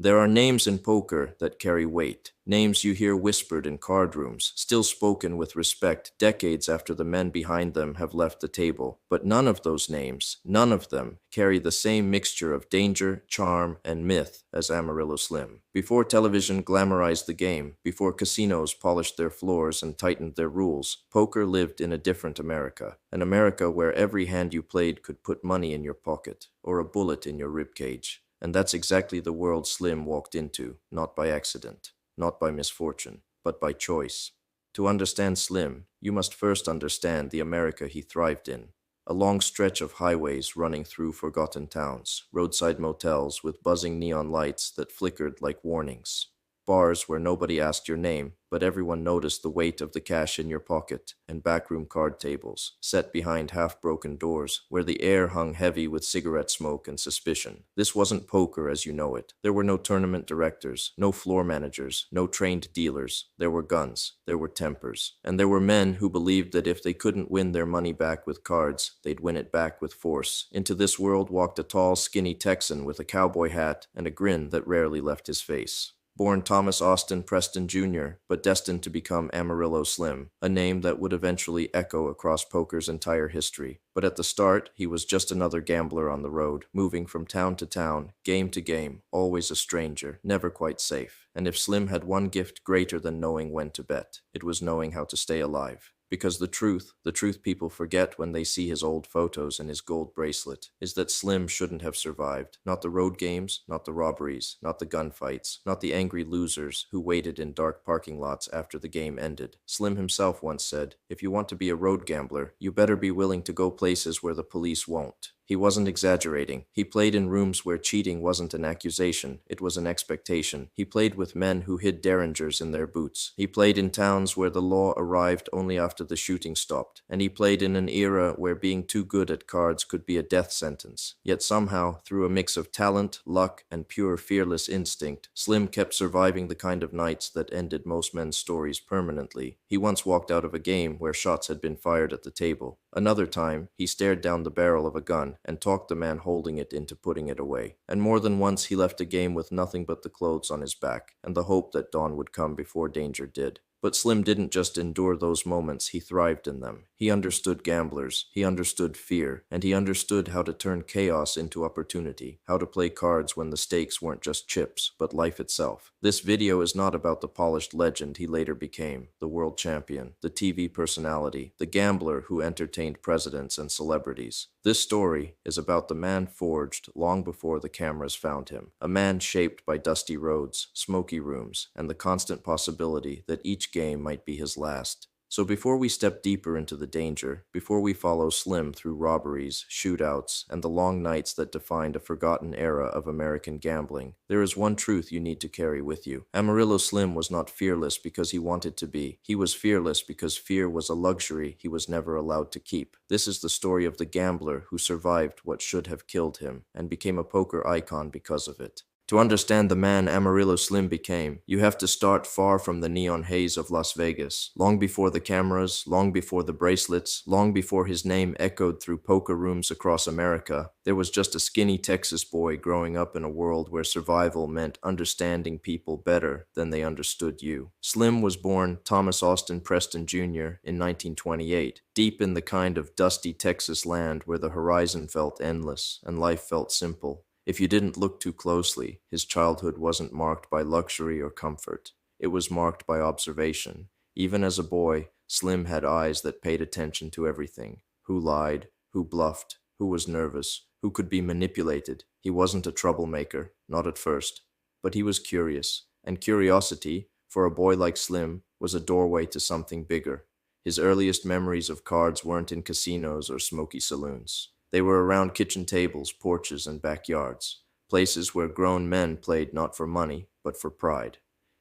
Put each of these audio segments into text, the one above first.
There are names in poker that carry weight, names you hear whispered in card rooms, still spoken with respect decades after the men behind them have left the table. But none of those names, none of them, carry the same mixture of danger, charm, and myth as Amarillo Slim. Before television glamorized the game, before casinos polished their floors and tightened their rules, poker lived in a different America. An America where every hand you played could put money in your pocket or a bullet in your ribcage. And that's exactly the world Slim walked into, not by accident, not by misfortune, but by choice. To understand Slim, you must first understand the America he thrived in. A long stretch of highways running through forgotten towns, roadside motels with buzzing neon lights that flickered like warnings. Bars where nobody asked your name, but everyone noticed the weight of the cash in your pocket, and backroom card tables, set behind half-broken doors, where the air hung heavy with cigarette smoke and suspicion. This wasn't poker as you know it. There were no tournament directors, no floor managers, no trained dealers. There were guns, there were tempers, and there were men who believed that if they couldn't win their money back with cards, they'd win it back with force. Into this world walked a tall, skinny Texan with a cowboy hat and a grin that rarely left his face. Born Thomas Austin Preston Jr., but destined to become Amarillo Slim, a name that would eventually echo across poker's entire history. But at the start, he was just another gambler on the road, moving from town to town, game to game, always a stranger, never quite safe. And if Slim had one gift greater than knowing when to bet, it was knowing how to stay alive. Because the truth people forget when they see his old photos and his gold bracelet, is that Slim shouldn't have survived. Not the road games, not the robberies, not the gunfights, not the angry losers who waited in dark parking lots after the game ended. Slim himself once said, "If you want to be a road gambler, you better be willing to go places where the police won't." He wasn't exaggerating. He played in rooms where cheating wasn't an accusation, it was an expectation. He played with men who hid derringers in their boots. He played in towns where the law arrived only after the shooting stopped. And he played in an era where being too good at cards could be a death sentence. Yet somehow, through a mix of talent, luck, and pure fearless instinct, Slim kept surviving the kind of nights that ended most men's stories permanently. He once walked out of a game where shots had been fired at the table. Another time, he stared down the barrel of a gun and talked the man holding it into putting it away. And more than once he left a game with nothing but the clothes on his back and the hope that dawn would come before danger did. But Slim didn't just endure those moments, he thrived in them. He understood gamblers, he understood fear, and he understood how to turn chaos into opportunity, how to play cards when the stakes weren't just chips, but life itself. This video is not about the polished legend he later became, the world champion, the TV personality, the gambler who entertained presidents and celebrities. This story is about the man forged long before the cameras found him, a man shaped by dusty roads, smoky rooms, and the constant possibility that each game might be his last. So before we step deeper into the danger, before we follow Slim through robberies, shootouts, and the long nights that defined a forgotten era of American gambling, there is one truth you need to carry with you. Amarillo Slim was not fearless because he wanted to be. He was fearless because fear was a luxury he was never allowed to keep. This is the story of the gambler who survived what should have killed him and became a poker icon because of it. To understand the man Amarillo Slim became, you have to start far from the neon haze of Las Vegas, long before the cameras, long before the bracelets, long before his name echoed through poker rooms across America. There was just a skinny Texas boy growing up in a world where survival meant understanding people better than they understood you. Slim was born Thomas Austin Preston Jr. in 1928, deep in the kind of dusty Texas land where the horizon felt endless and life felt simple. If you didn't look too closely, his childhood wasn't marked by luxury or comfort. It was marked by observation. Even as a boy, Slim had eyes that paid attention to everything. Who lied, who bluffed, who was nervous, who could be manipulated. He wasn't a troublemaker, not at first. But he was curious, and curiosity, for a boy like Slim, was a doorway to something bigger. His earliest memories of cards weren't in casinos or smoky saloons. They were around kitchen tables, porches, and backyards, places where grown men played not for money, but for pride.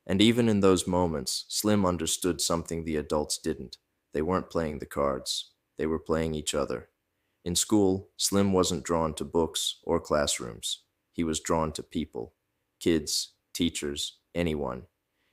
And even in those moments, Slim understood something the adults didn't. They weren't playing the cards. They were playing each other. In school, Slim wasn't drawn to books or classrooms. He was drawn to people. Kids, teachers, anyone.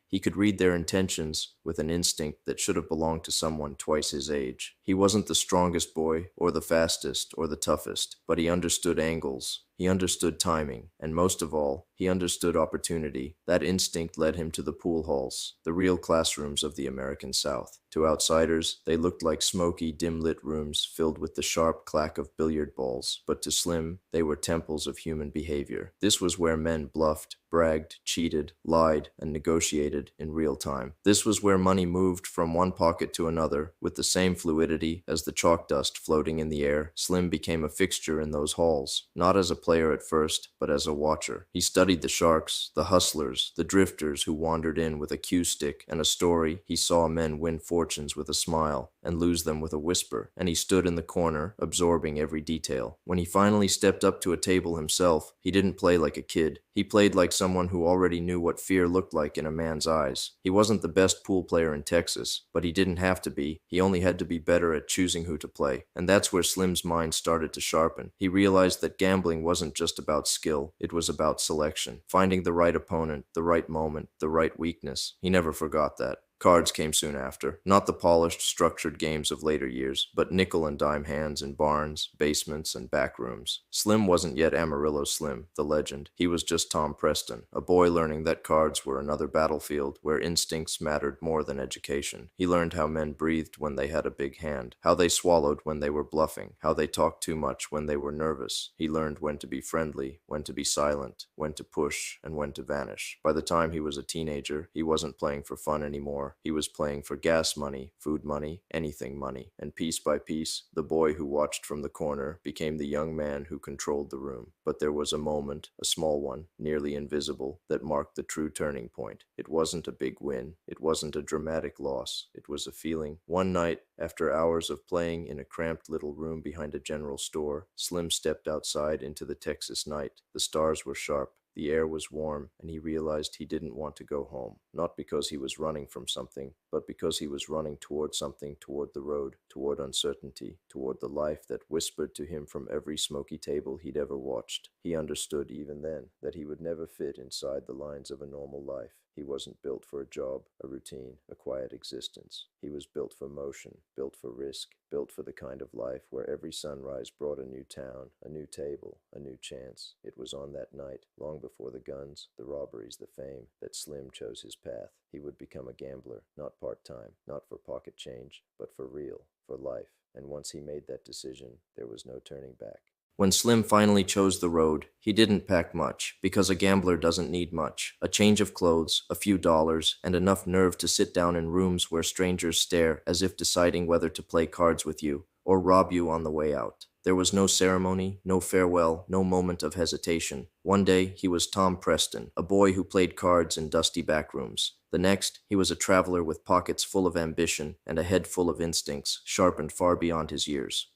He could read their intentions with an instinct that should have belonged to someone twice his age. He wasn't the strongest boy, or the fastest, or the toughest, but he understood angles, He understood timing, and most of all, he understood opportunity. That instinct led him to the pool halls, the real classrooms of the American South. To outsiders, they looked like smoky, dim-lit rooms filled with the sharp clack of billiard balls, but to Slim, they were temples of human behavior. This was where men bluffed, bragged, cheated, lied, and negotiated in real time. This was where money moved from one pocket to another with the same fluidity as the chalk dust floating in the air. Slim became a fixture in those halls, not as a player at first, but as a watcher. He studied the sharks, the hustlers, the drifters who wandered in with a cue stick and a story. He saw men win fortunes with a smile and lose them with a whisper, and he stood in the corner, absorbing every detail. When he finally stepped up to a table himself, he didn't play like a kid. He played like someone who already knew what fear looked like in a man's eyes. He wasn't the best pool player in Texas, but he didn't have to be. He only had to be better at choosing who to play. And that's where Slim's mind started to sharpen. He realized that gambling wasn't just about skill, it was about selection. Finding the right opponent, the right moment, the right weakness. He never forgot that. Cards came soon after. Not the polished, structured games of later years, but nickel and dime hands in barns, basements, and backrooms. Slim wasn't yet Amarillo Slim, the legend. He was just Tom Preston, a boy learning that cards were another battlefield where instincts mattered more than education. He learned how men breathed when they had a big hand, how they swallowed when they were bluffing, how they talked too much when they were nervous. He learned when to be friendly, when to be silent, when to push, and when to vanish. By the time he was a teenager, he wasn't playing for fun anymore. He was playing for gas money, food money, anything money. And piece by piece, the boy who watched from the corner became the young man who controlled the room. But there was a moment, a small one, nearly invisible, that marked the true turning point. It wasn't a big win. It wasn't a dramatic loss. It was a feeling. One night, after hours of playing in a cramped little room behind a general store, Slim stepped outside into the Texas night. The stars were sharp. The air was warm, and he realized he didn't want to go home. Not because he was running from something, but because he was running toward something, toward the road, toward uncertainty, toward the life that whispered to him from every smoky table he'd ever watched. He understood even then that he would never fit inside the lines of a normal life. He wasn't built for a job, a routine, a quiet existence. He was built for motion, built for risk, built for the kind of life where every sunrise brought a new town, a new table, a new chance. It was on that night, long before the guns, the robberies, the fame, that Slim chose his path. He would become a gambler, not part-time, not for pocket change, but for real, for life. And once he made that decision, there was no turning back. When Slim finally chose the road, he didn't pack much, because a gambler doesn't need much. A change of clothes, a few dollars, and enough nerve to sit down in rooms where strangers stare as if deciding whether to play cards with you or rob you on the way out. There was no ceremony, no farewell, no moment of hesitation. One day, he was Tom Preston, a boy who played cards in dusty backrooms. The next, he was a traveler with pockets full of ambition and a head full of instincts, sharpened far beyond his years.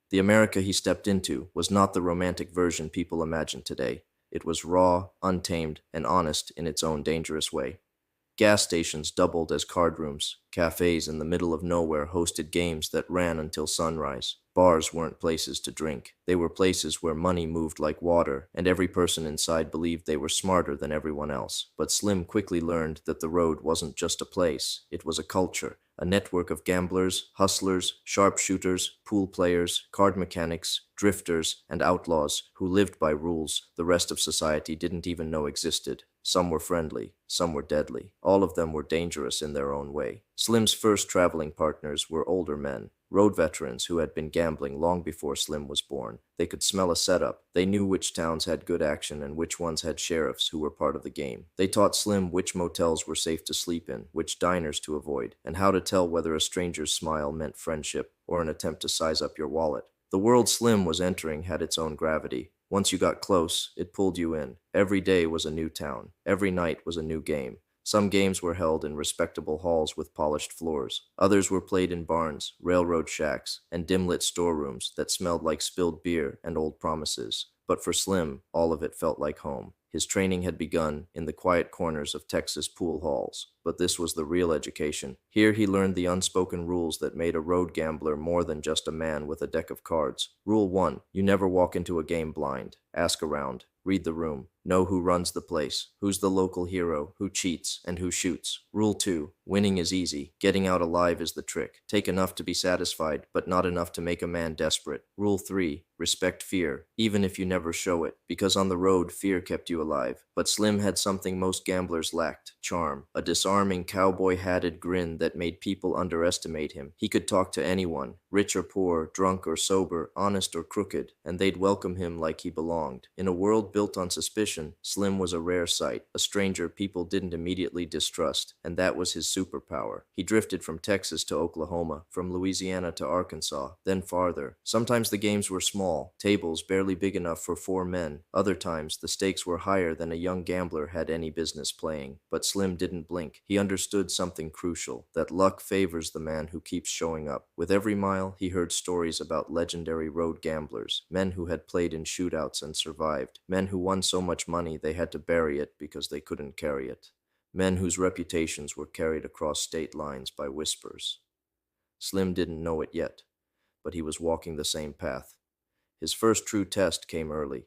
The America he stepped into was not the romantic version people imagine today. It was raw, untamed, and honest in its own dangerous way. Gas stations doubled as card rooms. Cafes in the middle of nowhere hosted games that ran until sunrise. Bars weren't places to drink. They were places where money moved like water, and every person inside believed they were smarter than everyone else. But Slim quickly learned that the road wasn't just a place. It was a culture. A network of gamblers, hustlers, sharpshooters, pool players, card mechanics, drifters, and outlaws who lived by rules the rest of society didn't even know existed. Some were friendly, some were deadly. All of them were dangerous in their own way. Slim's first traveling partners were older men, road veterans who had been gambling long before Slim was born. They could smell a setup. They knew which towns had good action and which ones had sheriffs who were part of the game. They taught Slim which motels were safe to sleep in, which diners to avoid, and how to tell whether a stranger's smile meant friendship or an attempt to size up your wallet. The world Slim was entering had its own gravity. Once you got close, it pulled you in. Every day was a new town. Every night was a new game. Some games were held in respectable halls with polished floors. Others were played in barns, railroad shacks, and dim-lit storerooms that smelled like spilled beer and old promises. But for Slim, all of it felt like home. His training had begun in the quiet corners of Texas pool halls, but this was the real education. Here he learned the unspoken rules that made a road gambler more than just a man with a deck of cards. Rule 1: you never walk into a game blind. Ask around. Read the room. Know who runs the place, who's the local hero, who cheats, and who shoots. Rule 2. Winning is easy. Getting out alive is the trick. Take enough to be satisfied, but not enough to make a man desperate. Rule 3. Respect fear, even if you never show it, because on the road, fear kept you alive. But Slim had something most gamblers lacked: charm. A disarming cowboy-hatted grin that made people underestimate him. He could talk to anyone, rich or poor, drunk or sober, honest or crooked, and they'd welcome him like he belonged. In a world built on suspicion, Slim was a rare sight, a stranger people didn't immediately distrust, and that was his superpower. He drifted from Texas to Oklahoma, from Louisiana to Arkansas, then farther. Sometimes the games were small, tables barely big enough for 4 men. Other times, the stakes were higher than a young gambler had any business playing. But Slim didn't blink. He understood something crucial, that luck favors the man who keeps showing up. With every mile, he heard stories about legendary road gamblers, men who had played in shootouts and survived, men who won so much money they had to bury it because they couldn't carry it, men whose reputations were carried across state lines by whispers. Slim didn't know it yet, but he was walking the same path. His first true test came early.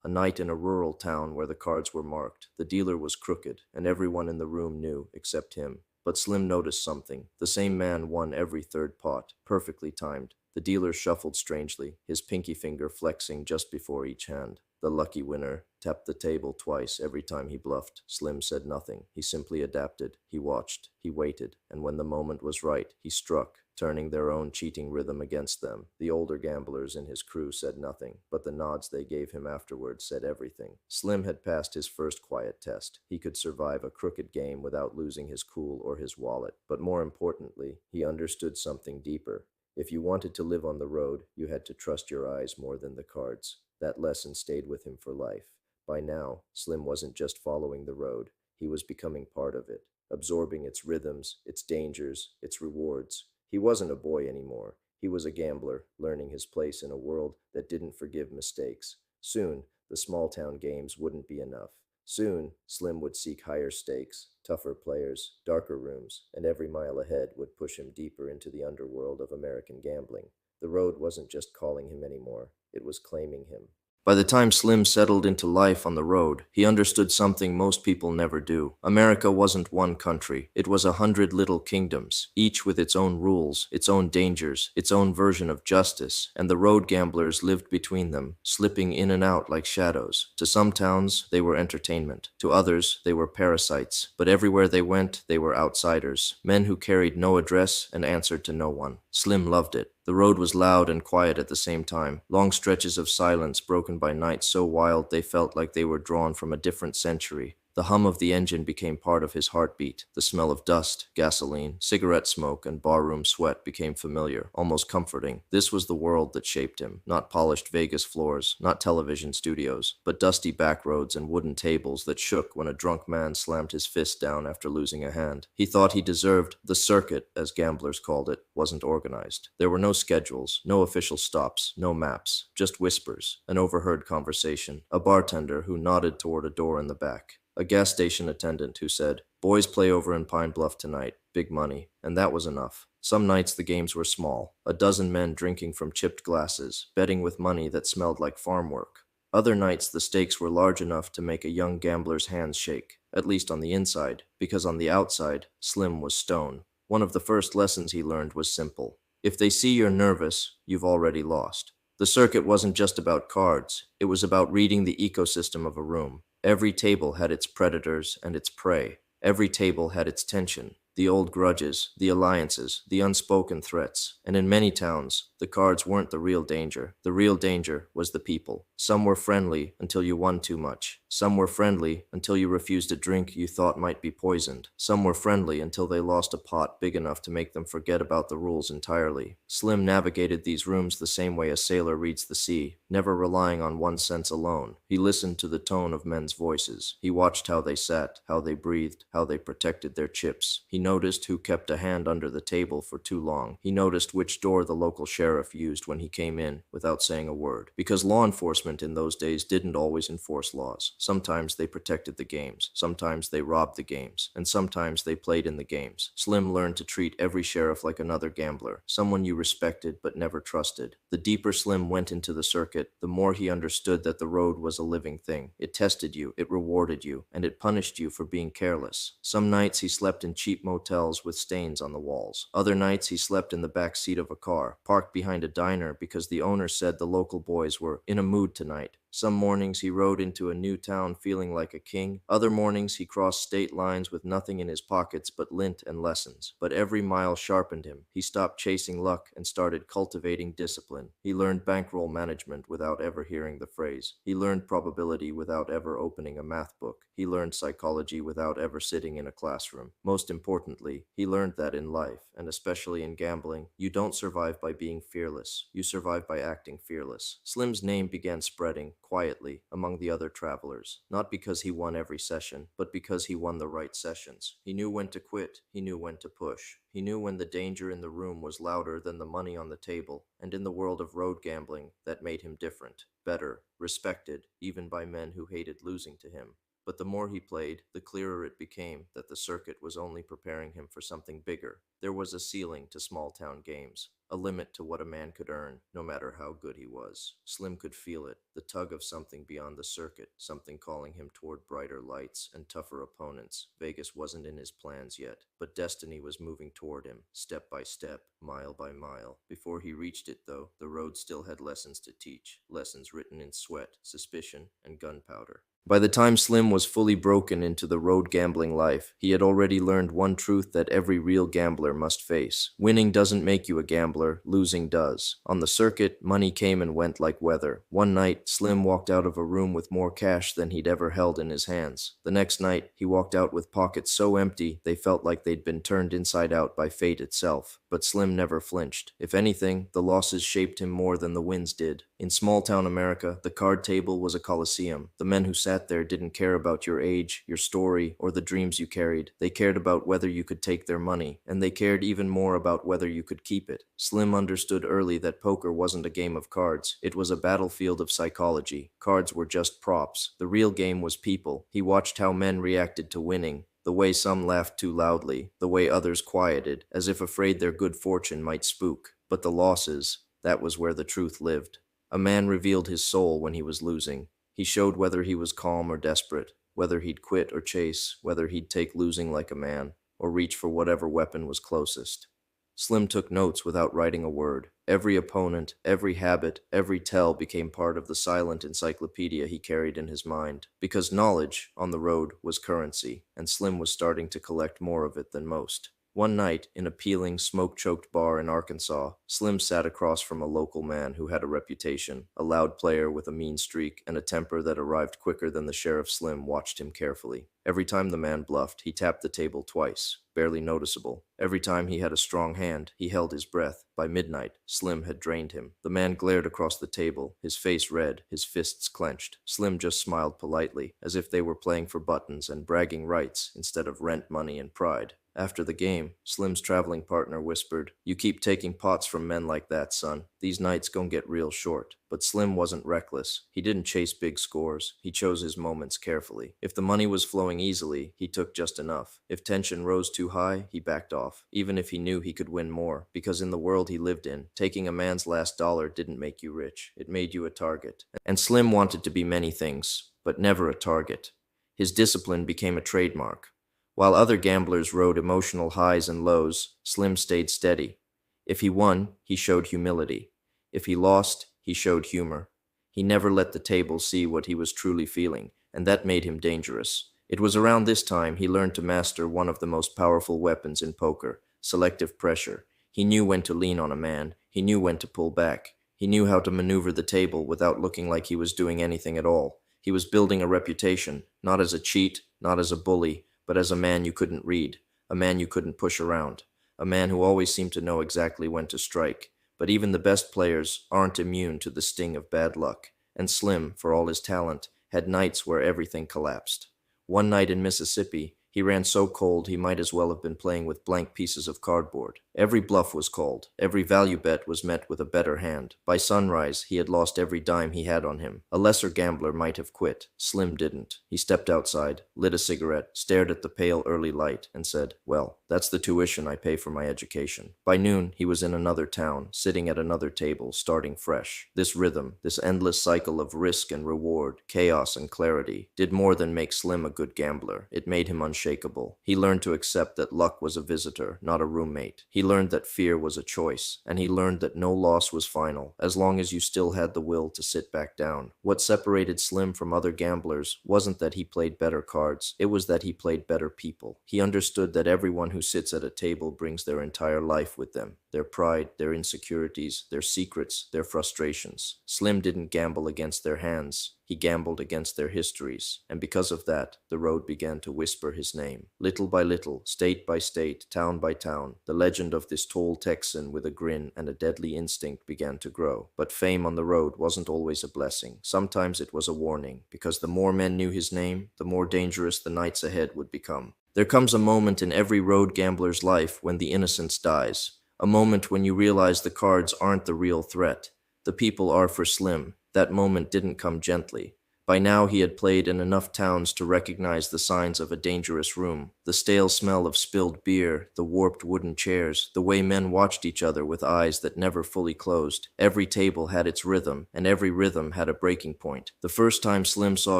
A night in a rural town where the cards were marked. The dealer was crooked, and everyone in the room knew, except him. But Slim noticed something. The same man won every third pot, perfectly timed. The dealer shuffled strangely, his pinky finger flexing just before each hand. The lucky winner tapped the table twice every time he bluffed. Slim said nothing. He simply adapted. He watched. He waited. And when the moment was right, he struck, turning their own cheating rhythm against them. The older gamblers in his crew said nothing, but the nods they gave him afterward said everything. Slim had passed his first quiet test. He could survive a crooked game without losing his cool or his wallet. But more importantly, he understood something deeper. If you wanted to live on the road, you had to trust your eyes more than the cards. That lesson stayed with him for life. By now, Slim wasn't just following the road. He was becoming part of it, absorbing its rhythms, its dangers, its rewards. He wasn't a boy anymore. He was a gambler, learning his place in a world that didn't forgive mistakes. Soon, the small-town games wouldn't be enough. Soon, Slim would seek higher stakes, tougher players, darker rooms, and every mile ahead would push him deeper into the underworld of American gambling. The road wasn't just calling him anymore, it was claiming him. By the time Slim settled into life on the road, he understood something most people never do. America wasn't one country. It was 100 little kingdoms, each with its own rules, its own dangers, its own version of justice, and the road gamblers lived between them, slipping in and out like shadows. To some towns, they were entertainment. To others, they were parasites. But everywhere they went, they were outsiders, men who carried no address and answered to no one. Slim loved it. The road was loud and quiet at the same time, long stretches of silence broken by nights so wild they felt like they were drawn from a different century. The hum of the engine became part of his heartbeat. The smell of dust, gasoline, cigarette smoke, and barroom sweat became familiar, almost comforting. This was the world that shaped him. Not polished Vegas floors, not television studios, but dusty back roads and wooden tables that shook when a drunk man slammed his fist down after losing a hand. He thought he deserved. The circuit, as gamblers called it, wasn't organized. There were no schedules, no official stops, no maps, just whispers, an overheard conversation, a bartender who nodded toward a door in the back, a gas station attendant who said, "Boys play over in Pine Bluff tonight. Big money." And that was enough. Some nights the games were small, a dozen men drinking from chipped glasses, betting with money that smelled like farm work. Other nights the stakes were large enough to make a young gambler's hands shake, at least on the inside, because on the outside, Slim was stone. One of the first lessons he learned was simple. If they see you're nervous, you've already lost. The circuit wasn't just about cards. It was about reading the ecosystem of a room. Every table had its predators and its prey. Every table had its tension, the old grudges, the alliances, the unspoken threats. And in many towns, the cards weren't the real danger. The real danger was the people. Some were friendly until you won too much. Some were friendly until you refused a drink you thought might be poisoned. Some were friendly until they lost a pot big enough to make them forget about the rules entirely. Slim navigated these rooms the same way a sailor reads the sea, never relying on one sense alone. He listened to the tone of men's voices. He watched how they sat, how they breathed, how they protected their chips. He noticed who kept a hand under the table for too long. He noticed which door the local sheriff used when he came in without saying a word. Because law enforcement in those days didn't always enforce laws. Sometimes they protected the games, sometimes they robbed the games, and sometimes they played in the games. Slim learned to treat every sheriff like another gambler, someone you respected but never trusted. The deeper Slim went into the circuit, the more he understood that the road was a living thing. It tested you, it rewarded you, and it punished you for being careless. Some nights he slept in cheap motels with stains on the walls. Other nights he slept in the back seat of a car, parked behind a diner because the owner said the local boys were in a mood tonight. Some mornings he rode into a new town feeling like a king. Other mornings he crossed state lines with nothing in his pockets but lint and lessons. But every mile sharpened him. He stopped chasing luck and started cultivating discipline. He learned bankroll management without ever hearing the phrase. He learned probability without ever opening a math book. He learned psychology without ever sitting in a classroom. Most importantly, he learned that in life, and especially in gambling, you don't survive by being fearless. You survive by acting fearless. Slim's name began spreading quietly among the other travelers, not because he won every session, but because he won the right sessions. He knew when to quit, he knew when to push. He knew when the danger in the room was louder than the money on the table, and in the world of road gambling, that made him different, better, respected, even by men who hated losing to him. But the more he played, the clearer it became that the circuit was only preparing him for something bigger. There was a ceiling to small-town games, a limit to what a man could earn, no matter how good he was. Slim could feel it, the tug of something beyond the circuit, something calling him toward brighter lights and tougher opponents. Vegas wasn't in his plans yet, but destiny was moving toward him, step by step, mile by mile. Before he reached it, though, the road still had lessons to teach, lessons written in sweat, suspicion, and gunpowder. By the time Slim was fully broken into the road gambling life, he had already learned one truth that every real gambler must face. Winning doesn't make you a gambler, losing does. On the circuit, money came and went like weather. One night, Slim walked out of a room with more cash than he'd ever held in his hands. The next night, he walked out with pockets so empty they felt like they'd been turned inside out by fate itself. But Slim never flinched. If anything, the losses shaped him more than the wins did. In small-town America, the card table was a coliseum. The men who sat there didn't care about your age, your story, or the dreams you carried. They cared about whether you could take their money, and they cared even more about whether you could keep it. Slim understood early that poker wasn't a game of cards. It was a battlefield of psychology. Cards were just props. The real game was people. He watched how men reacted to winning. The way some laughed too loudly, the way others quieted, as if afraid their good fortune might spook. But the losses, that was where the truth lived. A man revealed his soul when he was losing. He showed whether he was calm or desperate, whether he'd quit or chase, whether he'd take losing like a man, or reach for whatever weapon was closest. Slim took notes without writing a word. Every opponent, every habit, every tell became part of the silent encyclopedia he carried in his mind. Because knowledge, on the road, was currency, and Slim was starting to collect more of it than most. One night, in a peeling, smoke-choked bar in Arkansas, Slim sat across from a local man who had a reputation. A loud player with a mean streak and a temper that arrived quicker than the sheriff. Slim watched him carefully. Every time the man bluffed, he tapped the table twice, barely noticeable. Every time he had a strong hand, he held his breath. By midnight, Slim had drained him. The man glared across the table, his face red, his fists clenched. Slim just smiled politely, as if they were playing for buttons and bragging rights instead of rent money and pride. After the game, Slim's traveling partner whispered, "You keep taking pots from men like that, son. These nights gon' get real short." But Slim wasn't reckless. He didn't chase big scores. He chose his moments carefully. If the money was flowing easily, he took just enough. If tension rose too high, he backed off, even if he knew he could win more. Because in the world he lived in, taking a man's last dollar didn't make you rich. It made you a target. And Slim wanted to be many things, but never a target. His discipline became a trademark. While other gamblers rode emotional highs and lows, Slim stayed steady. If he won, he showed humility. If he lost, he showed humor. He never let the table see what he was truly feeling, and that made him dangerous. It was around this time he learned to master one of the most powerful weapons in poker, selective pressure. He knew when to lean on a man. He knew when to pull back. He knew how to maneuver the table without looking like he was doing anything at all. He was building a reputation, not as a cheat, not as a bully, but as a man you couldn't read, a man you couldn't push around, a man who always seemed to know exactly when to strike. But even the best players aren't immune to the sting of bad luck, and Slim, for all his talent, had nights where everything collapsed. One night in Mississippi, He ran so cold he might as well have been playing with blank pieces of cardboard. Every bluff was called. Every value bet was met with a better hand. By sunrise, he had lost every dime he had on him. A lesser gambler might have quit. Slim didn't. He stepped outside, lit a cigarette, stared at the pale early light, and said, "Well, that's the tuition I pay for my education." By noon, he was in another town, sitting at another table, starting fresh. This rhythm, this endless cycle of risk and reward, chaos and clarity, did more than make Slim a good gambler. It made him unshakable. He learned to accept that luck was a visitor, not a roommate. He learned that fear was a choice, and he learned that no loss was final, as long as you still had the will to sit back down. What separated Slim from other gamblers wasn't that he played better cards, it was that he played better people. He understood that everyone who sits at a table brings their entire life with them, their pride, their insecurities, their secrets, their frustrations. Slim didn't gamble against their hands. He gambled against their histories, and because of that, the road began to whisper his name. Little by little, state by state, town by town, the legend of this tall Texan with a grin and a deadly instinct began to grow. But fame on the road wasn't always a blessing. Sometimes it was a warning, because the more men knew his name, the more dangerous the nights ahead would become. There comes a moment in every road gambler's life when the innocence dies. A moment when you realize the cards aren't the real threat. The people are for Slim. That moment didn't come gently. By now he had played in enough towns to recognize the signs of a dangerous room. The stale smell of spilled beer, the warped wooden chairs, the way men watched each other with eyes that never fully closed. Every table had its rhythm, and every rhythm had a breaking point. The first time Slim saw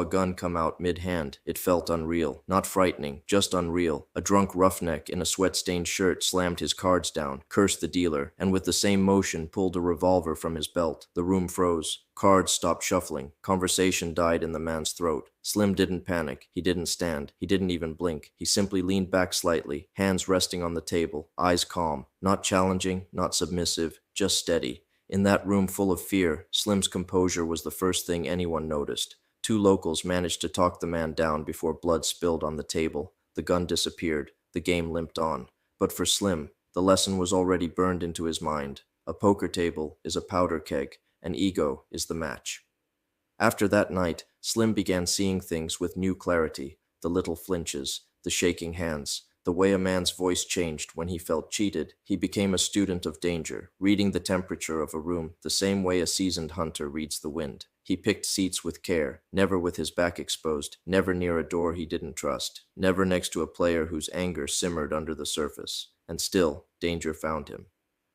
a gun come out mid-hand, it felt unreal. Not frightening, just unreal. A drunk roughneck in a sweat-stained shirt slammed his cards down, cursed the dealer, and with the same motion pulled a revolver from his belt. The room froze. Cards stopped shuffling. Conversation died in the man's throat. Slim didn't panic. He didn't stand. He didn't even blink. He simply leaned back slightly, hands resting on the table, eyes calm. Not challenging, not submissive, just steady. In that room full of fear, Slim's composure was the first thing anyone noticed. Two locals managed to talk the man down before blood spilled on the table. The gun disappeared. The game limped on. But for Slim, the lesson was already burned into his mind. A poker table is a powder keg. And ego is the match. After that night, Slim began seeing things with new clarity. The little flinches, the shaking hands, the way a man's voice changed when he felt cheated. He became a student of danger, reading the temperature of a room the same way a seasoned hunter reads the wind. He picked seats with care, never with his back exposed, never near a door he didn't trust, never next to a player whose anger simmered under the surface. And still, danger found him.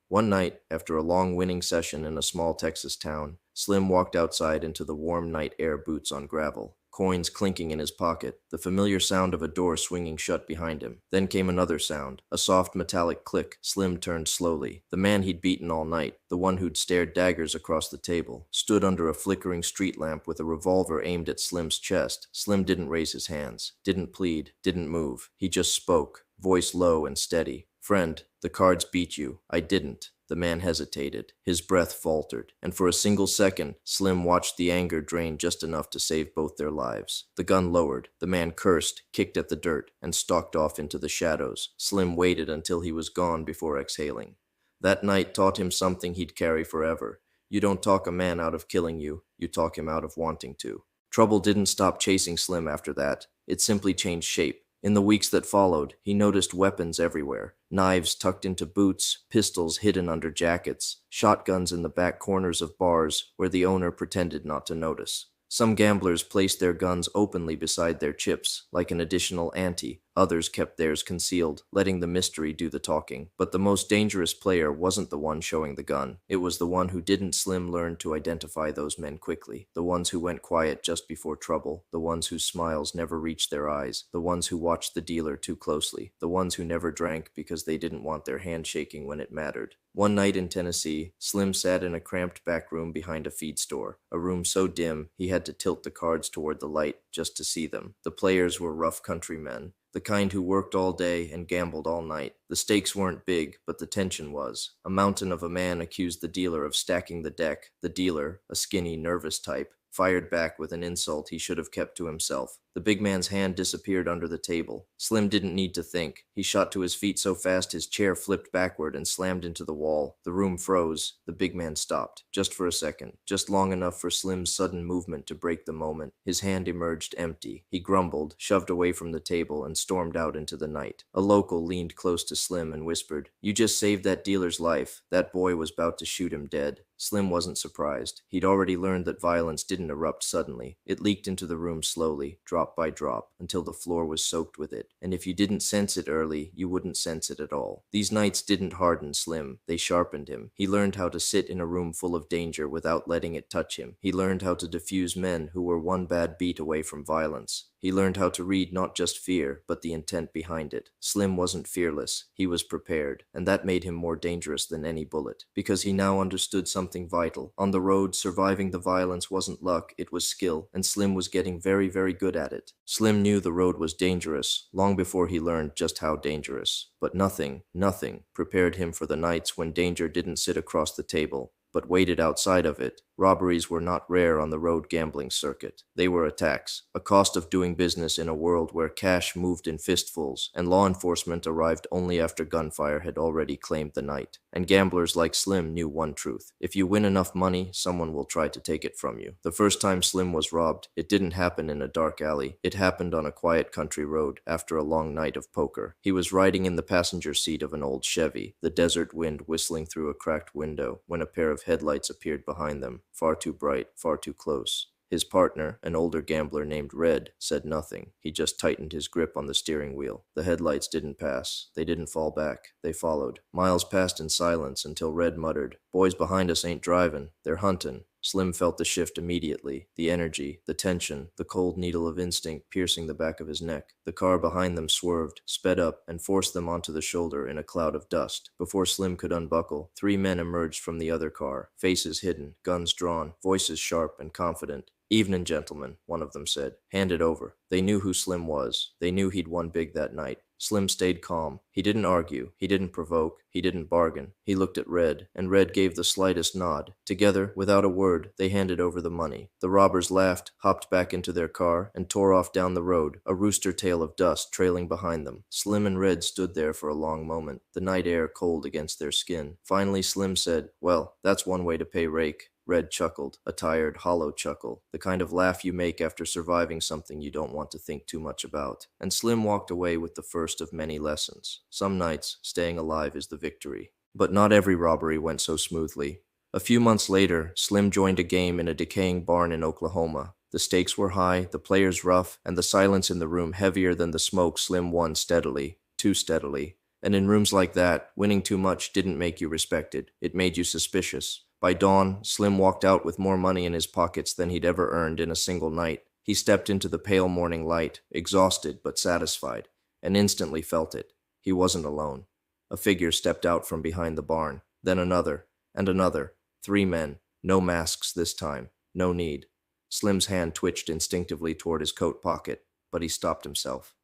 One night, after a long winning session in a small Texas town, Slim walked outside into the warm night air, boots on gravel, coins clinking in his pocket, the familiar sound of a door swinging shut behind him. Then came another sound, a soft metallic click. Slim turned slowly. The man he'd beaten all night, the one who'd stared daggers across the table, stood under a flickering street lamp with a revolver aimed at Slim's chest. Slim didn't raise his hands, didn't plead, didn't move. He just spoke, voice low and steady. "Friend, the cards beat you. I didn't." The man hesitated. His breath faltered, and for a single second, Slim watched the anger drain just enough to save both their lives. The gun lowered. The man cursed, kicked at the dirt, and stalked off into the shadows. Slim waited until he was gone before exhaling. That night taught him something he'd carry forever. You don't talk a man out of killing you, you talk him out of wanting to. Trouble didn't stop chasing Slim after that. It simply changed shape. In the weeks that followed, he noticed weapons everywhere. Knives tucked into boots, pistols hidden under jackets, shotguns in the back corners of bars where the owner pretended not to notice. Some gamblers placed their guns openly beside their chips, like an additional ante. Others kept theirs concealed, letting the mystery do the talking. But the most dangerous player wasn't the one showing the gun. It was the one who didn't. Slim learn to identify those men quickly. The ones who went quiet just before trouble. The ones whose smiles never reached their eyes. The ones who watched the dealer too closely. The ones who never drank because they didn't want their hand shaking when it mattered. One night in Tennessee, Slim sat in a cramped back room behind a feed store. A room so dim, he had to tilt the cards toward the light just to see them. The players were rough countrymen. The kind who worked all day and gambled all night. The stakes weren't big, but the tension was. A mountain of a man accused the dealer of stacking the deck. The dealer, a skinny, nervous type, fired back with an insult he should have kept to himself. The big man's hand disappeared under the table. Slim didn't need to think. He shot to his feet so fast his chair flipped backward and slammed into the wall. The room froze. The big man stopped. Just for a second. Just long enough for Slim's sudden movement to break the moment. His hand emerged empty. He grumbled, shoved away from the table, and stormed out into the night. A local leaned close to Slim and whispered, "You just saved that dealer's life. That boy was about to shoot him dead." Slim wasn't surprised. He'd already learned that violence didn't erupt suddenly. It leaked into the room slowly, drop by drop, until the floor was soaked with it. And if you didn't sense it early, you wouldn't sense it at all. These nights didn't harden Slim. They sharpened him. He learned how to sit in a room full of danger without letting it touch him. He learned how to defuse men who were one bad beat away from violence. He learned how to read not just fear, but the intent behind it. Slim wasn't fearless. He was prepared, and that made him more dangerous than any bullet, because he now understood something vital. On the road, surviving the violence wasn't luck, it was skill, and Slim was getting very, very good at it. Slim knew the road was dangerous, long before he learned just how dangerous. But nothing prepared him for the nights when danger didn't sit across the table, but waited outside of it. Robberies were not rare on the road gambling circuit. They were attacks, a cost of doing business in a world where cash moved in fistfuls, and law enforcement arrived only after Gunfire had already claimed the night. And gamblers like Slim knew one truth. If you win enough money, someone will try to take it from you. The first time Slim was robbed, it didn't happen in a dark alley. It happened on a quiet country road after a long night of poker. He was riding in the passenger seat of an old Chevy, the desert wind whistling through a cracked window, when a pair of headlights appeared behind them. Far too bright, far too close. His partner, an older gambler named Red, said nothing. He just tightened his grip on the steering wheel. The headlights didn't pass. They didn't fall back. They followed. Miles passed in silence until Red muttered, "Boys behind us ain't driving. They're hunting." Slim felt the shift immediately. The energy, the tension, the cold needle of instinct piercing the back of his neck. The car behind them swerved, sped up, and forced them onto the shoulder in a cloud of dust. Before Slim could unbuckle, 3 men emerged from the other car, faces hidden, guns drawn, voices sharp and confident. "Evening, gentlemen," one of them said. "Hand it over." They knew who Slim was. They knew he'd won big that night. Slim stayed calm. He didn't argue. He didn't provoke. He didn't bargain. He looked at Red, and Red gave the slightest nod. Together, without a word, they handed over the money. The robbers laughed, hopped back into their car, and tore off down the road, a rooster tail of dust trailing behind them. Slim and Red stood there for a long moment, the night air cold against their skin. Finally, Slim said, "Well, that's one way to pay rake." Red chuckled, a tired, hollow chuckle, the kind of laugh you make after surviving something you don't want to think too much about. And Slim walked away with the first of many lessons. Some nights, staying alive is the victory. But not every robbery went so smoothly. A few months later, Slim joined a game in a decaying barn in Oklahoma. The stakes were high, the players rough, and the silence in the room heavier than the smoke. Slim won steadily, too steadily. And in rooms like that, winning too much didn't make you respected. It made you suspicious. By dawn, Slim walked out with more money in his pockets than he'd ever earned in a single night. He stepped into the pale morning light, exhausted but satisfied, and instantly felt it. He wasn't alone. A figure stepped out from behind the barn, then another, and another. 3 men, no masks this time, no need. Slim's hand twitched instinctively toward his coat pocket, but he stopped himself.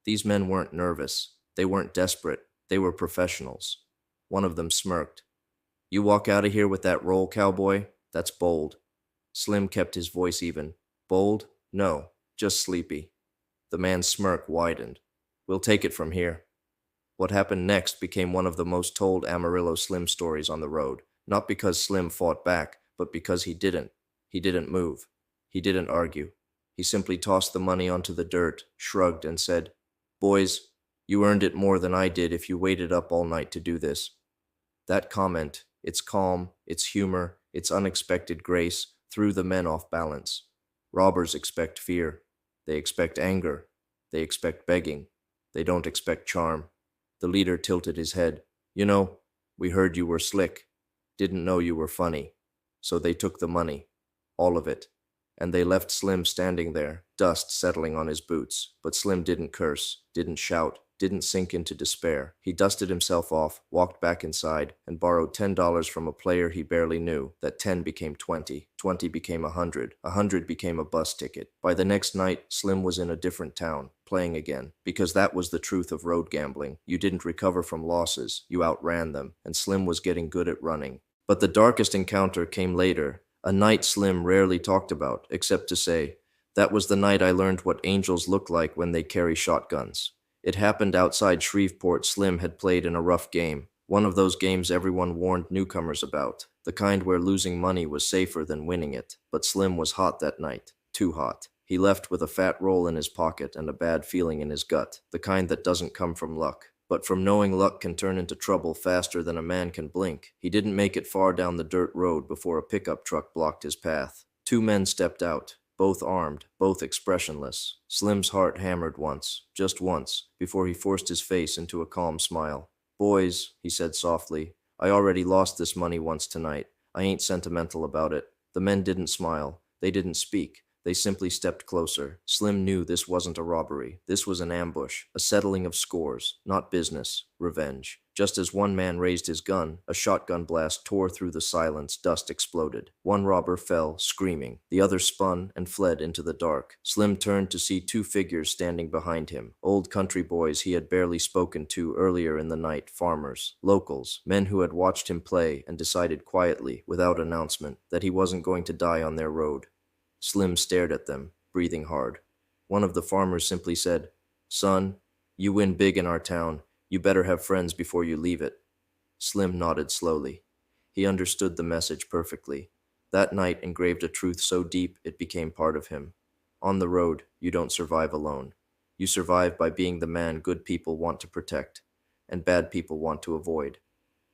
These men weren't nervous. They weren't desperate. They were professionals. One of them smirked. "You walk out of here with that roll, cowboy? That's bold." Slim kept his voice even. "Bold? No, just sleepy." The man's smirk widened. "We'll take it from here." What happened next became one of the most told Amarillo Slim stories on the road, not because Slim fought back, but because he didn't. He didn't move. He didn't argue. He simply tossed the money onto the dirt, shrugged, and said, "Boys, you earned it more than I did if you waited up all night to do this." That comment, its calm, its humor, its unexpected grace, threw the men off balance. Robbers expect fear. They expect anger. They expect begging. They don't expect charm. The leader tilted his head. "You know, we heard you were slick. Didn't know you were funny. So they took the money. All of it. And they left Slim standing there, dust settling on his boots. But Slim didn't curse, didn't shout, didn't sink into despair. He dusted himself off, walked back inside, and borrowed $10 from a player he barely knew. That 10 became 20. 20 became 100. 100 became a bus ticket. By the next night, Slim was in a different town, playing again. Because that was the truth of road gambling. You didn't recover from losses. You outran them. And Slim was getting good at running. But the darkest encounter came later. A night Slim rarely talked about, except to say, That was the night I learned what angels look like when they carry shotguns. It happened outside Shreveport. Slim had played in a rough game, one of those games everyone warned newcomers about, the kind where losing money was safer than winning it. But Slim was hot that night, too hot. He left with a fat roll in his pocket and a bad feeling in his gut, the kind that doesn't come from luck, but from knowing luck can turn into trouble faster than a man can blink. He didn't make it far down the dirt road before a pickup truck blocked his path. Two men stepped out, both armed, both expressionless. Slim's heart hammered once, just once, before he forced his face into a calm smile. "Boys," he said softly, "I already lost this money once tonight. I ain't sentimental about it." The men didn't smile. They didn't speak. They simply stepped closer. Slim knew this wasn't a robbery. This was an ambush, a settling of scores, not business, revenge. Just as one man raised his gun, a shotgun blast tore through the silence, dust exploded. One robber fell, screaming. The other spun and fled into the dark. Slim turned to see two figures standing behind him, old country boys he had barely spoken to earlier in the night, farmers, locals, men who had watched him play and decided quietly, without announcement, that he wasn't going to die on their road. Slim stared at them, breathing hard. One of the farmers simply said, "Son, you win big in our town. You better have friends before you leave it." Slim nodded slowly. He understood the message perfectly. That night engraved a truth so deep it became part of him. On the road, you don't survive alone. You survive by being the man good people want to protect, and bad people want to avoid.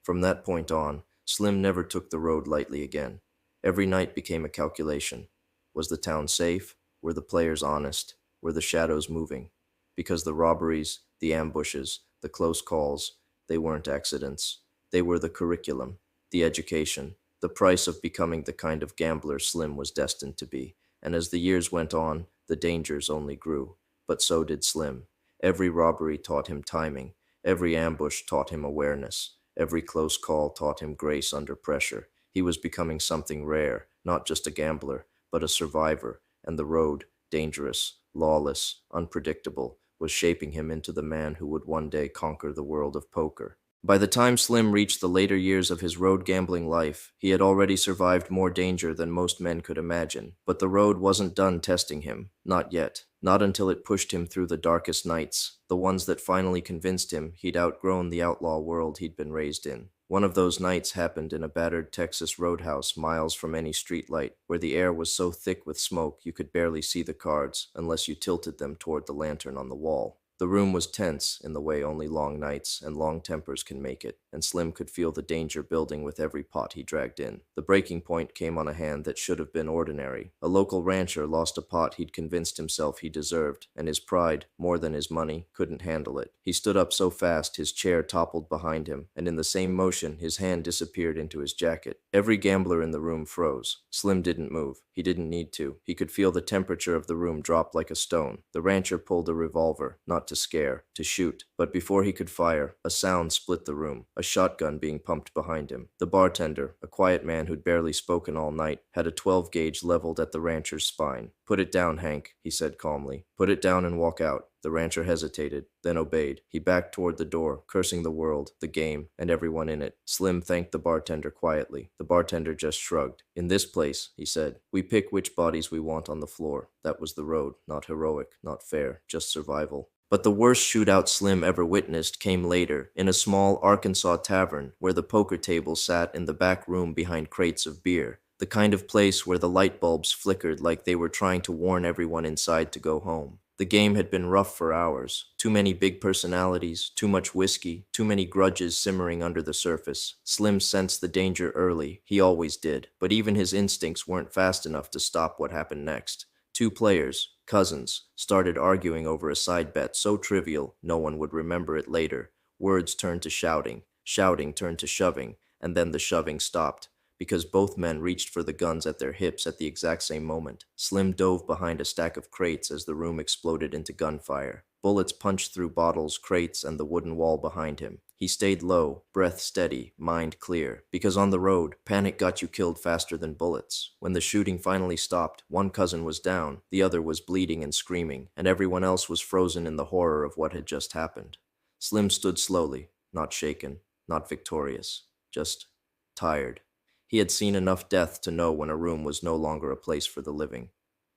From that point on, Slim never took the road lightly again. Every night became a calculation. Was the town safe? Were the players honest? Were the shadows moving? Because the robberies, the ambushes, the close calls, they weren't accidents. They were the curriculum, the education, the price of becoming the kind of gambler Slim was destined to be. And as the years went on, the dangers only grew. But so did Slim. Every robbery taught him timing. Every ambush taught him awareness. Every close call taught him grace under pressure. He was becoming something rare, not just a gambler, but a survivor, and the road, dangerous, lawless, unpredictable, was shaping him into the man who would one day conquer the world of poker. By the time Slim reached the later years of his road gambling life, he had already survived more danger than most men could imagine. But the road wasn't done testing him. Not yet. Not until it pushed him through the darkest nights, the ones that finally convinced him he'd outgrown the outlaw world he'd been raised in. One of those nights happened in a battered Texas roadhouse miles from any streetlight, where the air was so thick with smoke you could barely see the cards unless you tilted them toward the lantern on the wall. The room was tense in the way only long nights and long tempers can make it, and Slim could feel the danger building with every pot he dragged in. The breaking point came on a hand that should have been ordinary. A local rancher lost a pot he'd convinced himself he deserved, and his pride, more than his money, couldn't handle it. He stood up so fast his chair toppled behind him, and in the same motion his hand disappeared into his jacket. Every gambler in the room froze. Slim didn't move. He didn't need to. He could feel the temperature of the room drop like a stone. The rancher pulled a revolver, not to scare, to shoot. But before he could fire, a sound split the room, a shotgun being pumped behind him. The bartender, a quiet man who'd barely spoken all night, had a 12-gauge leveled at the rancher's spine. "Put it down, Hank," he said calmly. "Put it down and walk out." The rancher hesitated, then obeyed. He backed toward the door, cursing the world, the game, and everyone in it. Slim thanked the bartender quietly. The bartender just shrugged. "In this place," he said, "we pick which bodies we want on the floor." That was the road, not heroic, not fair, just survival. But the worst shootout Slim ever witnessed came later, in a small Arkansas tavern where the poker table sat in the back room behind crates of beer, the kind of place where the light bulbs flickered like they were trying to warn everyone inside to go home. The game had been rough for hours. Too many big personalities, too much whiskey, too many grudges simmering under the surface. Slim sensed the danger early. He always did. But even his instincts weren't fast enough to stop what happened next. Two players, cousins, started arguing over a side bet so trivial no one would remember it later. Words turned to shouting, shouting turned to shoving, and then the shoving stopped, because both men reached for the guns at their hips at the exact same moment. Slim dove behind a stack of crates as the room exploded into gunfire. Bullets punched through bottles, crates, and the wooden wall behind him. He stayed low, breath steady, mind clear, because on the road, panic got you killed faster than bullets. When the shooting finally stopped, one cousin was down, the other was bleeding and screaming, and everyone else was frozen in the horror of what had just happened. Slim stood slowly, not shaken, not victorious, just tired. He had seen enough death to know when a room was no longer a place for the living.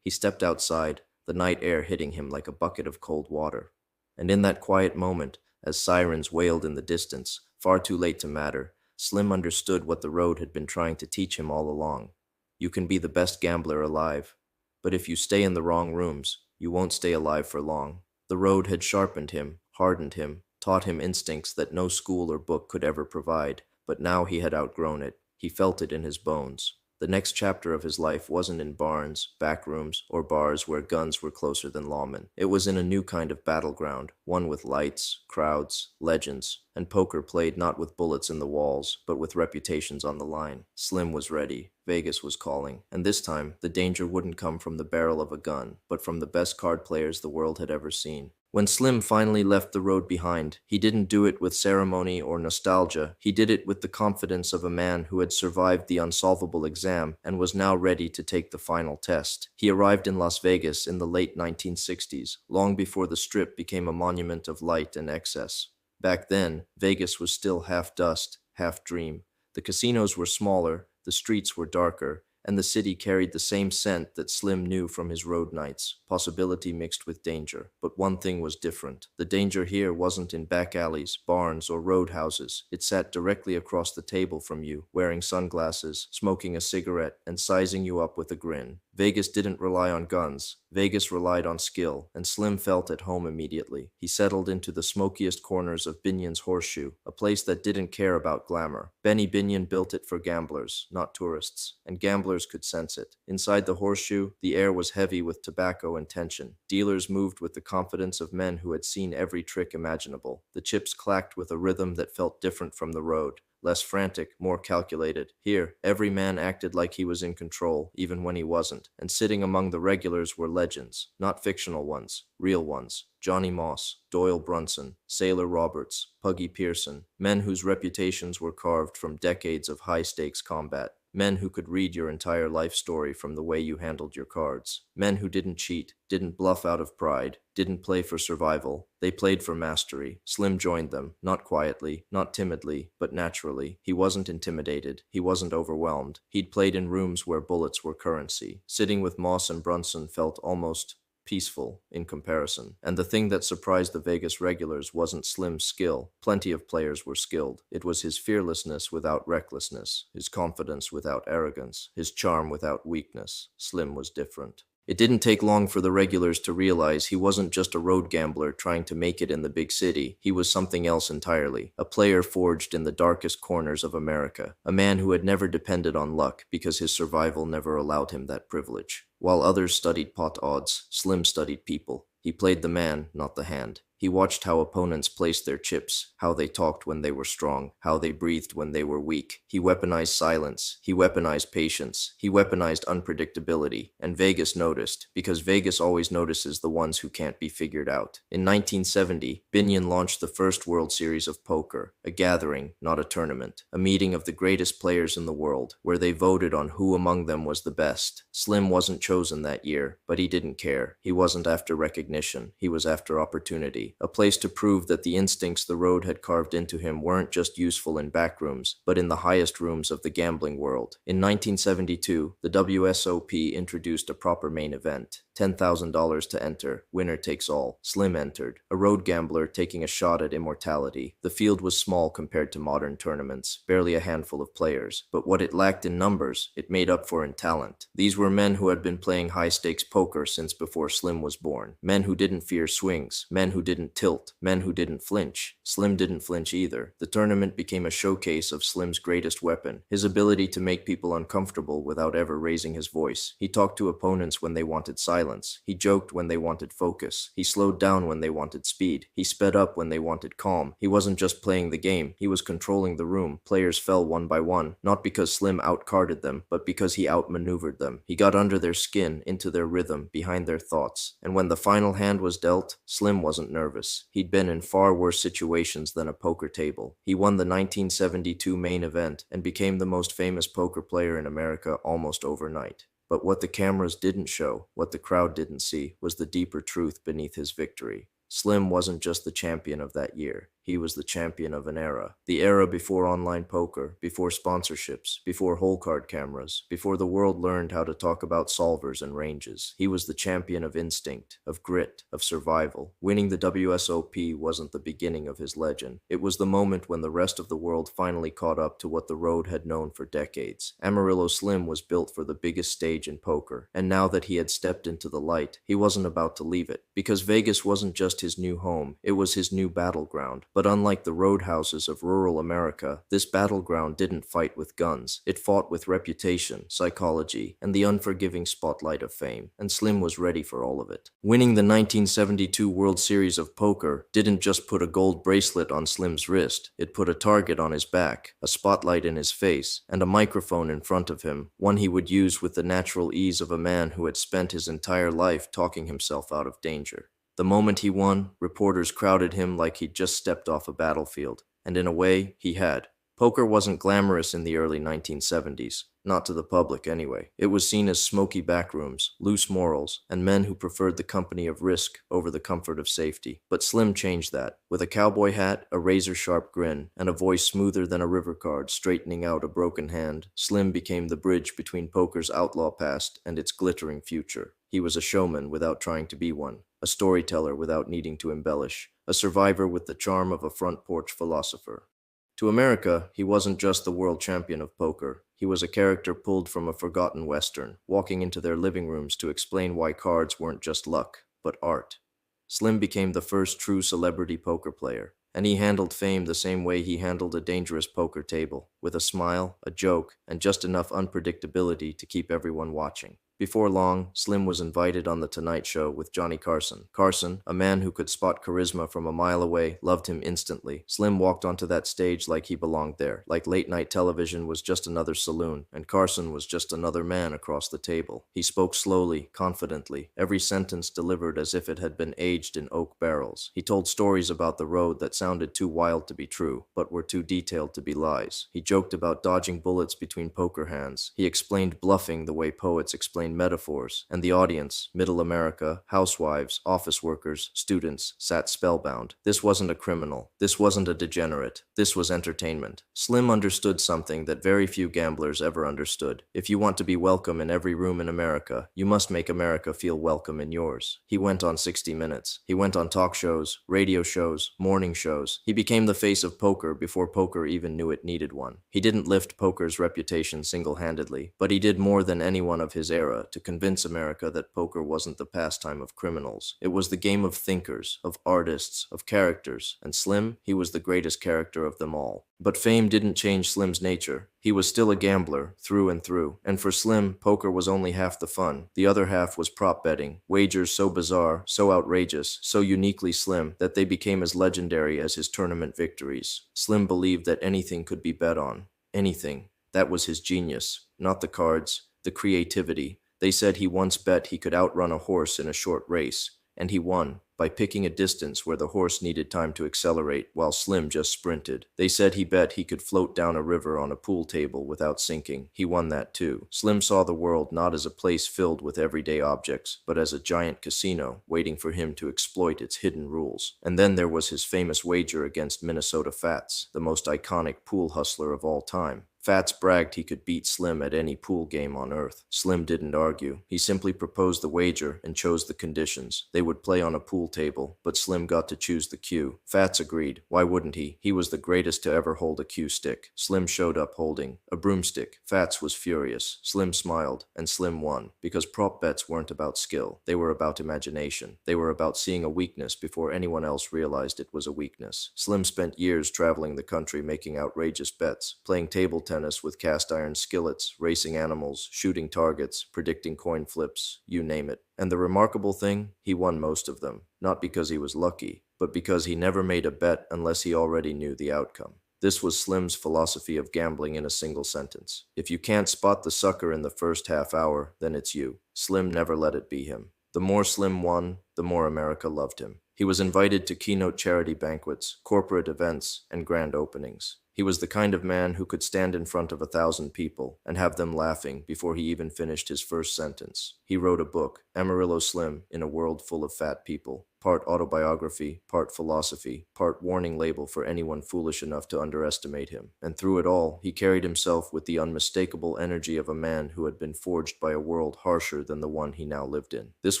He stepped outside, the night air hitting him like a bucket of cold water. And in that quiet moment, as sirens wailed in the distance, far too late to matter, Slim understood what the road had been trying to teach him all along. You can be the best gambler alive, but if you stay in the wrong rooms, you won't stay alive for long. The road had sharpened him, hardened him, taught him instincts that no school or book could ever provide, but now he had outgrown it. He felt it in his bones. The next chapter of his life wasn't in barns, backrooms, or bars where guns were closer than lawmen. It was in a new kind of battleground, one with lights, crowds, legends, and poker played not with bullets in the walls, but with reputations on the line. Slim was ready. Vegas was calling. And this time, the danger wouldn't come from the barrel of a gun, but from the best card players the world had ever seen. When Slim finally left the road behind, he didn't do it with ceremony or nostalgia. He did it with the confidence of a man who had survived the unsolvable exam and was now ready to take the final test. He arrived in Las Vegas in the late 1960s, long before the Strip became a monument of light and excess. Back then, Vegas was still half dust, half dream. The casinos were smaller, the streets were darker, and the city carried the same scent that Slim knew from his road nights, possibility mixed with danger. But one thing was different. The danger here wasn't in back alleys, barns, or roadhouses. It sat directly across the table from you, wearing sunglasses, smoking a cigarette, and sizing you up with a grin. Vegas didn't rely on guns. Vegas relied on skill, and Slim felt at home immediately. He settled into the smokiest corners of Binion's Horseshoe, a place that didn't care about glamour. Benny Binion built it for gamblers, not tourists, and gamblers could sense it. Inside the Horseshoe, the air was heavy with tobacco and tension. Dealers moved with the confidence of men who had seen every trick imaginable. The chips clacked with a rhythm that felt different from the road. Less frantic, more calculated. Here, every man acted like he was in control, even when he wasn't. And sitting among the regulars were legends, not fictional ones, real ones. Johnny Moss, Doyle Brunson, Sailor Roberts, Puggy Pearson, men whose reputations were carved from decades of high-stakes combat. Men who could read your entire life story from the way you handled your cards. Men who didn't cheat, didn't bluff out of pride, didn't play for survival. They played for mastery. Slim joined them, not quietly, not timidly, but naturally. He wasn't intimidated. He wasn't overwhelmed. He'd played in rooms where bullets were currency. Sitting with Moss and Brunson felt almost peaceful in comparison. And the thing that surprised the Vegas regulars wasn't Slim's skill. Plenty of players were skilled. It was his fearlessness without recklessness, his confidence without arrogance, his charm without weakness. Slim was different. It didn't take long for the regulars to realize he wasn't just a road gambler trying to make it in the big city. He was something else entirely. A player forged in the darkest corners of America. A man who had never depended on luck because his survival never allowed him that privilege. While others studied pot odds, Slim studied people. He played the man, not the hand. He watched how opponents placed their chips, how they talked when they were strong, how they breathed when they were weak. He weaponized silence. He weaponized patience. He weaponized unpredictability. And Vegas noticed, because Vegas always notices the ones who can't be figured out. In 1970, Binion launched the first World Series of Poker, a gathering, not a tournament, a meeting of the greatest players in the world, where they voted on who among them was the best. Slim wasn't chosen that year, but he didn't care. He wasn't after recognition. He was after opportunity. A place to prove that the instincts the road had carved into him weren't just useful in backrooms, but in the highest rooms of the gambling world. In 1972, the WSOP introduced a proper main event. $10,000 to enter, winner takes all. Slim entered, a road gambler taking a shot at immortality. The field was small compared to modern tournaments, barely a handful of players, but what it lacked in numbers, it made up for in talent. These were men who had been playing high-stakes poker since before Slim was born. Men who didn't fear swings, men who didn't tilt, men who didn't flinch. Slim didn't flinch either. The tournament became a showcase of Slim's greatest weapon, his ability to make people uncomfortable without ever raising his voice. He talked to opponents when they wanted silence. He joked when they wanted focus. He slowed down when they wanted speed. He sped up when they wanted calm. He wasn't just playing the game, he was controlling the room. Players fell one by one, not because Slim outcarded them, but because he outmaneuvered them. He got under their skin, into their rhythm, behind their thoughts. And when the final hand was dealt, Slim wasn't nervous. He'd been in far worse situations than a poker table. He won the 1972 main event and became the most famous poker player in America almost overnight. But what the cameras didn't show, what the crowd didn't see, was the deeper truth beneath his victory. Slim wasn't just the champion of that year. He was the champion of an era. The era before online poker, before sponsorships, before hole card cameras, before the world learned how to talk about solvers and ranges. He was the champion of instinct, of grit, of survival. Winning the WSOP wasn't the beginning of his legend. It was the moment when the rest of the world finally caught up to what the road had known for decades. Amarillo Slim was built for the biggest stage in poker, and now that he had stepped into the light, he wasn't about to leave it. Because Vegas wasn't just his new home, it was his new battleground. But unlike the roadhouses of rural America, this battleground didn't fight with guns. It fought with reputation, psychology, and the unforgiving spotlight of fame, and Slim was ready for all of it. Winning the 1972 World Series of Poker didn't just put a gold bracelet on Slim's wrist, it put a target on his back, a spotlight in his face, and a microphone in front of him, one he would use with the natural ease of a man who had spent his entire life talking himself out of danger. The moment he won, reporters crowded him like he'd just stepped off a battlefield. And in a way, he had. Poker wasn't glamorous in the early 1970s. Not to the public, anyway. It was seen as smoky backrooms, loose morals, and men who preferred the company of risk over the comfort of safety. But Slim changed that. With a cowboy hat, a razor-sharp grin, and a voice smoother than a river card straightening out a broken hand, Slim became the bridge between poker's outlaw past and its glittering future. He was a showman without trying to be one, a storyteller without needing to embellish, a survivor with the charm of a front porch philosopher. To America, he wasn't just the world champion of poker. He was a character pulled from a forgotten Western, walking into their living rooms to explain why cards weren't just luck, but art. Slim became the first true celebrity poker player, and he handled fame the same way he handled a dangerous poker table, with a smile, a joke, and just enough unpredictability to keep everyone watching. Before long, Slim was invited on The Tonight Show with Johnny Carson. Carson, a man who could spot charisma from a mile away, loved him instantly. Slim walked onto that stage like he belonged there, like late-night television was just another saloon, and Carson was just another man across the table. He spoke slowly, confidently, every sentence delivered as if it had been aged in oak barrels. He told stories about the road that sounded too wild to be true, but were too detailed to be lies. He joked about dodging bullets between poker hands. He explained bluffing the way poets explain metaphors, and the audience, middle America, housewives, office workers, students, sat spellbound. This wasn't a criminal. This wasn't a degenerate. This was entertainment. Slim understood something that very few gamblers ever understood. If you want to be welcome in every room in America, you must make America feel welcome in yours. He went on 60 Minutes. He went on talk shows, radio shows, morning shows. He became the face of poker before poker even knew it needed one. He didn't lift poker's reputation single-handedly, but he did more than anyone of his era to convince America that poker wasn't the pastime of criminals. It was the game of thinkers, of artists, of characters, and Slim, he was the greatest character of them all. But fame didn't change Slim's nature. He was still a gambler, through and through. And for Slim, poker was only half the fun. The other half was prop betting, wagers so bizarre, so outrageous, so uniquely Slim, that they became as legendary as his tournament victories. Slim believed that anything could be bet on. Anything. That was his genius. Not the cards, the creativity. They said he once bet he could outrun a horse in a short race, and he won, by picking a distance where the horse needed time to accelerate while Slim just sprinted. They said he bet he could float down a river on a pool table without sinking. He won that too. Slim saw the world not as a place filled with everyday objects, but as a giant casino waiting for him to exploit its hidden rules. And then there was his famous wager against Minnesota Fats, the most iconic pool hustler of all time. Fats bragged he could beat Slim at any pool game on Earth. Slim didn't argue. He simply proposed the wager and chose the conditions. They would play on a pool table, but Slim got to choose the cue. Fats agreed. Why wouldn't he? He was the greatest to ever hold a cue stick. Slim showed up holding a broomstick. Fats was furious. Slim smiled, and Slim won, because prop bets weren't about skill. They were about imagination. They were about seeing a weakness before anyone else realized it was a weakness. Slim spent years traveling the country making outrageous bets, playing table tennis with cast iron skillets, racing animals, shooting targets, predicting coin flips, you name it. And the remarkable thing, he won most of them. Not because he was lucky, but because he never made a bet unless he already knew the outcome. This was Slim's philosophy of gambling in a single sentence. If you can't spot the sucker in the first half hour, then it's you. Slim never let it be him. The more Slim won, the more America loved him. He was invited to keynote charity banquets, corporate events, and grand openings. He was the kind of man who could stand in front of 1,000 people and have them laughing before he even finished his first sentence. He wrote a book, Amarillo Slim, in a world full of fat people. part autobiography, part philosophy, part warning label for anyone foolish enough to underestimate him. And through it all, he carried himself with the unmistakable energy of a man who had been forged by a world harsher than the one he now lived in. This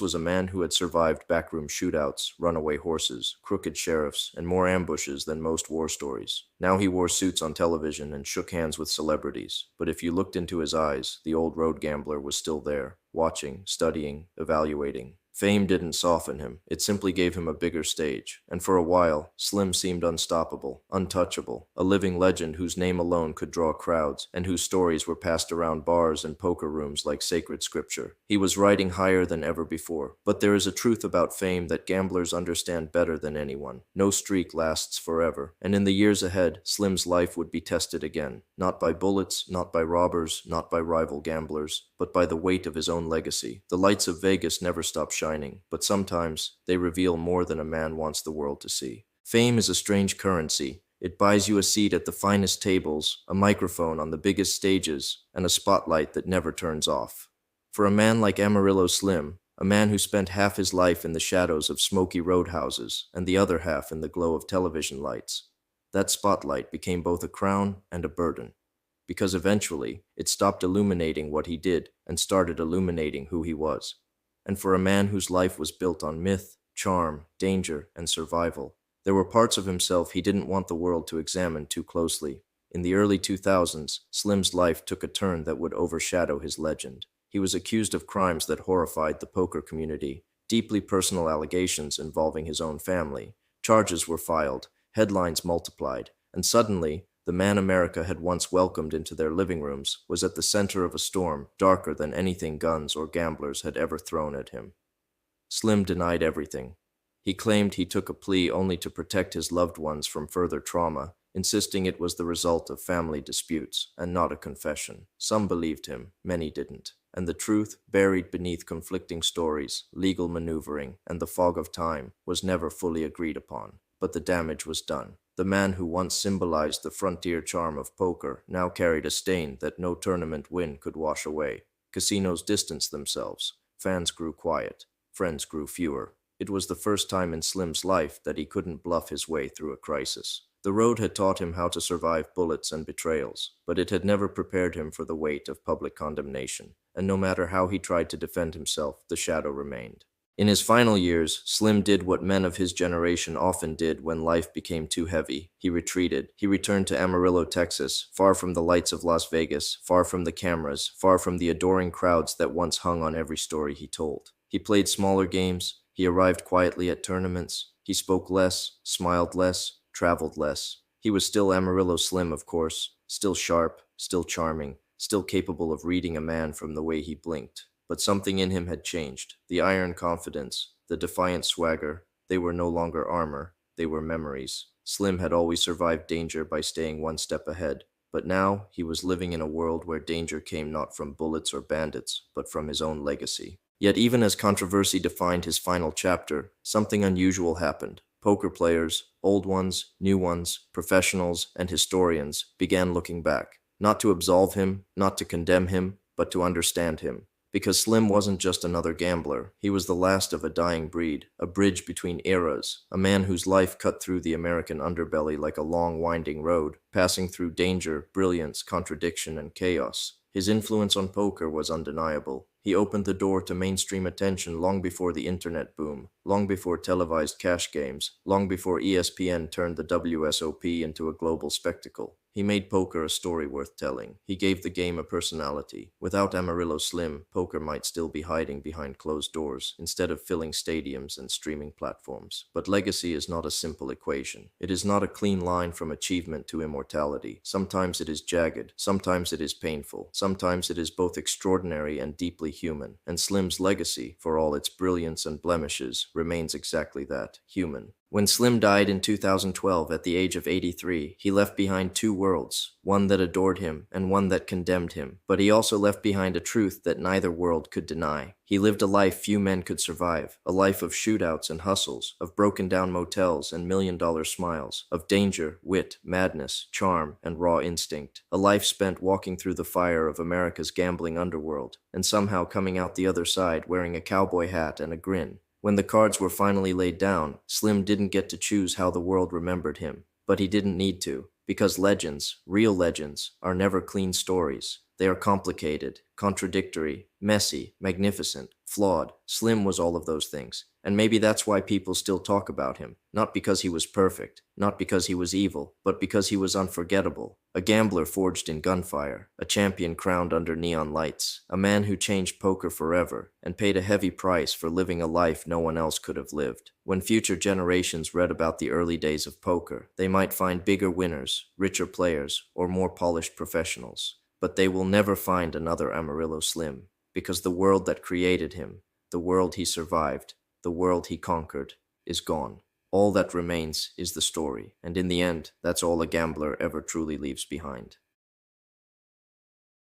was a man who had survived backroom shootouts, runaway horses, crooked sheriffs, and more ambushes than most war stories. Now he wore suits on television and shook hands with celebrities, but if you looked into his eyes, the old road gambler was still there, watching, studying, evaluating. Fame didn't soften him, it simply gave him a bigger stage, and for a while, Slim seemed unstoppable, untouchable, a living legend whose name alone could draw crowds, and whose stories were passed around bars and poker rooms like sacred scripture. He was riding higher than ever before, but there is a truth about fame that gamblers understand better than anyone. No streak lasts forever, and in the years ahead, Slim's life would be tested again, not by bullets, not by robbers, not by rival gamblers, but by the weight of his own legacy. The lights of Vegas never stop shining, but sometimes they reveal more than a man wants the world to see. Fame is a strange currency. It buys you a seat at the finest tables, a microphone on the biggest stages, and a spotlight that never turns off. For a man like Amarillo Slim, a man who spent half his life in the shadows of smoky roadhouses and the other half in the glow of television lights, that spotlight became both a crown and a burden, because eventually it stopped illuminating what he did and started illuminating who he was. And for a man whose life was built on myth, charm, danger, and survival, there were parts of himself he didn't want the world to examine too closely. In the early 2000s, Slim's life took a turn that would overshadow his legend. He was accused of crimes that horrified the poker community, deeply personal allegations involving his own family. Charges were filed, headlines multiplied, and suddenly, the man America had once welcomed into their living rooms was at the center of a storm darker than anything guns or gamblers had ever thrown at him. Slim denied everything. He claimed he took a plea only to protect his loved ones from further trauma, insisting it was the result of family disputes and not a confession. Some believed him, many didn't. And the truth, buried beneath conflicting stories, legal maneuvering, and the fog of time, was never fully agreed upon. But the damage was done. The man who once symbolized the frontier charm of poker now carried a stain that no tournament win could wash away. Casinos distanced themselves. Fans grew quiet. Friends grew fewer. It was the first time in Slim's life that he couldn't bluff his way through a crisis. The road had taught him how to survive bullets and betrayals, but it had never prepared him for the weight of public condemnation. And no matter how he tried to defend himself, the shadow remained. In his final years, Slim did what men of his generation often did when life became too heavy. He retreated. He returned to Amarillo, Texas, far from the lights of Las Vegas, far from the cameras, far from the adoring crowds that once hung on every story he told. He played smaller games. He arrived quietly at tournaments. He spoke less, smiled less, traveled less. He was still Amarillo Slim, of course, still sharp, still charming, still capable of reading a man from the way he blinked. But something in him had changed. The iron confidence, the defiant swagger, they were no longer armor, they were memories. Slim had always survived danger by staying one step ahead, but now he was living in a world where danger came not from bullets or bandits, but from his own legacy. Yet even as controversy defined his final chapter, something unusual happened. Poker players, old ones, new ones, professionals, and historians began looking back, not to absolve him, not to condemn him, but to understand him. Because Slim wasn't just another gambler, he was the last of a dying breed, a bridge between eras, a man whose life cut through the American underbelly like a long winding road, passing through danger, brilliance, contradiction, and chaos. His influence on poker was undeniable. He opened the door to mainstream attention long before the internet boom, long before televised cash games, long before ESPN turned the WSOP into a global spectacle. He made poker a story worth telling. He gave the game a personality. Without Amarillo Slim, poker might still be hiding behind closed doors, instead of filling stadiums and streaming platforms. But legacy is not a simple equation. It is not a clean line from achievement to immortality. Sometimes it is jagged, sometimes it is painful, sometimes it is both extraordinary and deeply human. And Slim's legacy, for all its brilliance and blemishes, remains exactly that, human. When Slim died in 2012 at the age of 83, he left behind two worlds, one that adored him and one that condemned him. But he also left behind a truth that neither world could deny. He lived a life few men could survive, a life of shootouts and hustles, of broken-down motels and million-dollar smiles, of danger, wit, madness, charm, and raw instinct. A life spent walking through the fire of America's gambling underworld, and somehow coming out the other side wearing a cowboy hat and a grin. When the cards were finally laid down, Slim didn't get to choose how the world remembered him. But he didn't need to, because legends, real legends, are never clean stories. They are complicated, contradictory, messy, magnificent, flawed. Slim was all of those things. And maybe that's why people still talk about him. Not because he was perfect, not because he was evil, but because he was unforgettable. A gambler forged in gunfire, a champion crowned under neon lights, a man who changed poker forever and paid a heavy price for living a life no one else could have lived. When future generations read about the early days of poker, they might find bigger winners, richer players, or more polished professionals. But they will never find another Amarillo Slim, because the world that created him, the world he survived, the world he conquered, is gone. All that remains is the story, and in the end, that's all a gambler ever truly leaves behind.